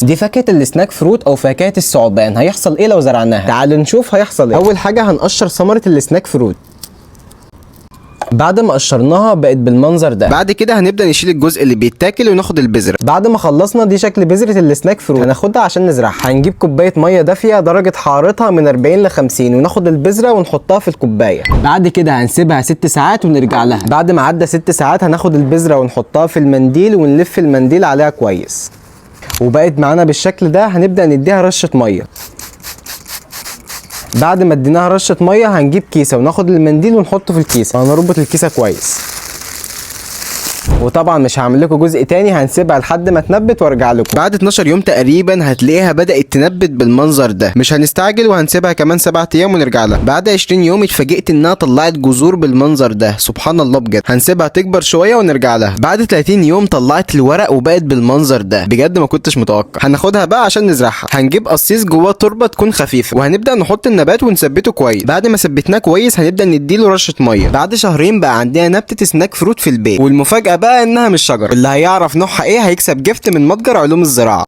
دي فاكهة السناك فروت او فاكهة الثعبان. هيحصل ايه لو زرعناها؟ تعالوا نشوف هيحصل ايه. اول حاجة هنقشر ثمرة السناك فروت. بعد ما قشرناها بقت بالمنظر ده. بعد كده هنبدا نشيل الجزء اللي بيتاكل وناخد البذره. بعد ما خلصنا دي شكل بذرة السناك فروت. هناخدها عشان نزرعها. هنجيب كوباية مية دافية درجة حرارتها من 40 ل 50 وناخد البذرة ونحطها في الكوباية. بعد كده هنسيبها 6 ساعات ونرجع لها. بعد ما عدى 6 ساعات هناخد البذرة ونحطها في المنديل ونلف المنديل عليها كويس. وبقت معانا بالشكل ده. هنبدأ نديها رشة مية. بعد ما اديناها رشه ميه هنجيب كيسه وناخد المنديل ونحطه في الكيسه وهنربط الكيسه كويس. وطبعا مش هعمل لكم جزء تاني، هنسيبها لحد ما تنبت وارجع لكم. بعد 12 يوم تقريبا هتلاقيها بدات تنبت بالمنظر ده. مش هنستعجل وهنسيبها كمان 7 ايام ونرجع لها. بعد 20 يوم اتفاجئت انها طلعت جذور بالمنظر ده. سبحان الله بجد. هنسيبها تكبر شويه ونرجع لها. بعد 30 يوم طلعت الورق وبقت بالمنظر ده. بجد ما كنتش متوقع. هناخدها بقى عشان نزرعها. هنجيب قصيص جواه تربه تكون خفيفه وهنبدا نحط النبات ونثبته كويس. بعد ما ثبتناه كويس هنبدا نديله رشه ميه. بعد شهرين بقى عندنا نبته سناك فروت في البيت. والمفاجاه بقى انها مش شجر. اللي هيعرف نوعها ايه هيكسب جفت من متجر علوم الزراعه.